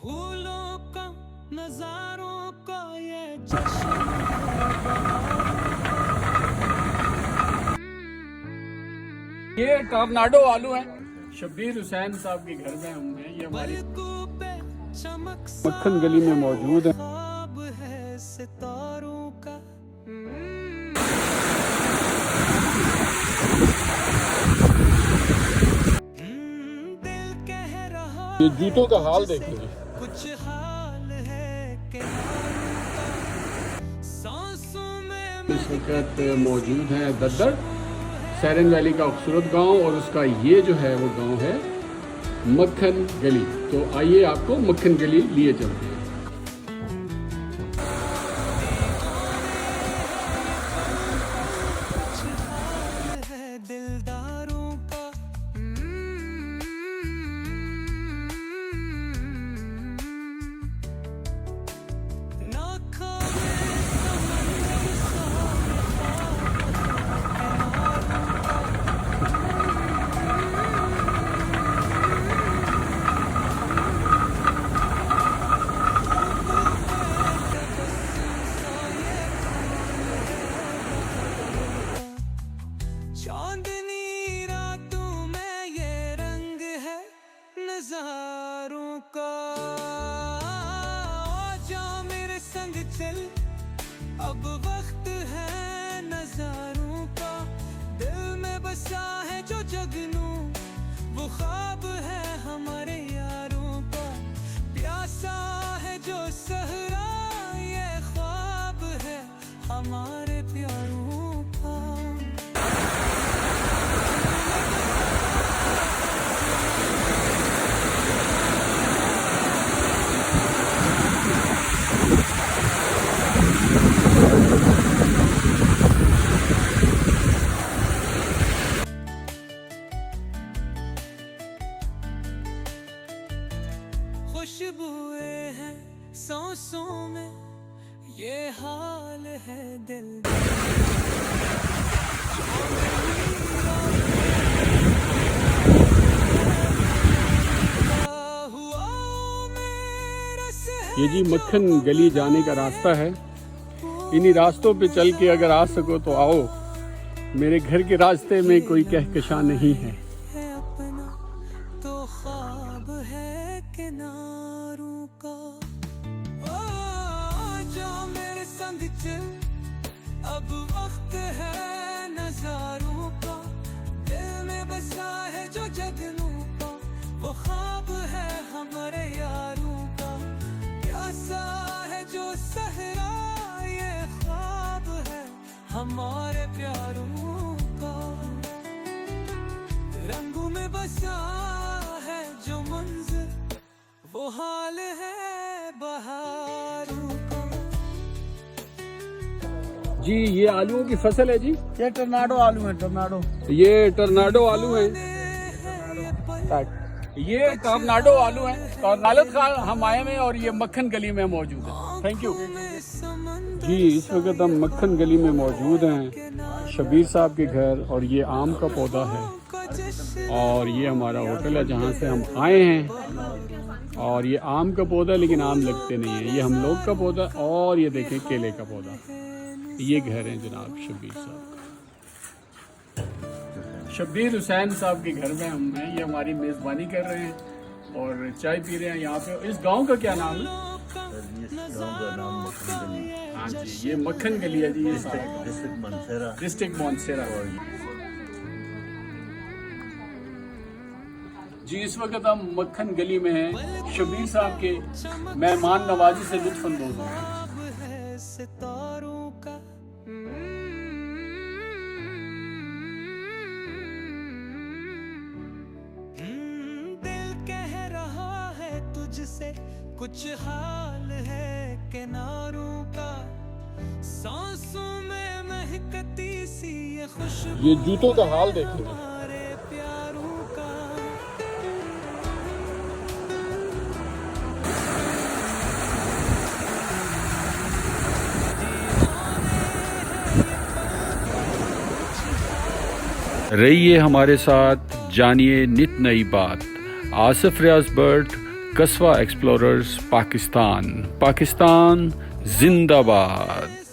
फूलों का नजारों का ये ये टॉर्नाडो आलू है। शब्बीर हुसैन साहब के घर में हम हैं। ये हमारी मक्खन गली में मौजूद है। ख्वाब है सितारों का। दिल कह रहा ये जूतों का हाल देखिए। कुछ हाल है कि सांसों में इस वक्त मौजूद है दद्दर सैरन वैली का खूबसूरत गांव, और उसका ये जो है वो गांव है मक्खन गली। तो आइए आपको मक्खन गली लिए चलते हैं। है दिलदारों का। ना खाए समंदर चांदनी रातों में ये रंग है नजारों का। आजा मेरे संग चल, अब वक्त है नजारों का। दिल में बसा है जो जगनू, वो ख्वाब है हमारे यारों का। प्यासा है जो सहरा, ये ख्वाब है हमारे प्यारों का। खुशबुएं हैं सांसों में, ये हाल है दिल। ये जी मक्खन गली जाने का रास्ता है। इन्हीं रास्तों पे चल के अगर आ सको तो आओ। मेरे घर के रास्ते में कोई कहकशां नहीं है। अपना तो ख्वाब है किनारों का। ओ जा मेरे संग चल, अब वक्त है नजारों का। दिल में बसा है जो जगनू का, वो ख्वाब है हमारे यारों का। प्यासा है जो सहरा, ये ख्वाब है हमारे प्यारों का। रंगों में बसा है जो मंज़र, वो हाल है बहारों का। जी ये आलूओं की फसल है जी। ये टर्नाडो आलू है, टर्नाडो। ये टर्नाडो आलू है। ये टॉर्नाडो आलू है। टॉर्नाडो का हम आए हैं और ये मक्खन गली में मौजूद है। थैंक यू जी। इस वक्त हम मक्खन गली में मौजूद हैं, शब्बीर साहब के घर। और ये आम का पौधा है, और ये हमारा होटल है जहाँ से हम आए हैं। और ये आम का पौधा, लेकिन आम लगते नहीं है। ये हम लोग का पौधा, और ये देखें केले का पौधा। ये घर है जनाब शब्बीर साहब का। शब्बीर हुसैन साहब के घर में हम हैं। ये हमारी मेज़बानी कर रहे हैं और चाय पी रहे हैं यहाँ पे। इस गांव का क्या नाम है? इस गांव का नाम मक्खन गली। हाँ जी, ये मक्खन गली है जी। डिस्ट्रिक्ट मोनसेरा। जी इस वक्त हम मक्खन गली में हैं। शब्बीर साहब के मेहमान नवाजी से लुत्फ अंदोज हैं। सितारों का। दिल कह रहा है तुझसे, कुछ हाल है किनारों का। सांसों में महकती सी ये खुशबू, ये जूतों का हाल देखिए। हमारे प्यारों का। रहिए हमारे साथ, जानिए नित नई बात। आसिफ रियाज बर्ट, कस्बा एक्सप्लोरर्स पाकिस्तान, पाकिस्तान जिंदाबाद।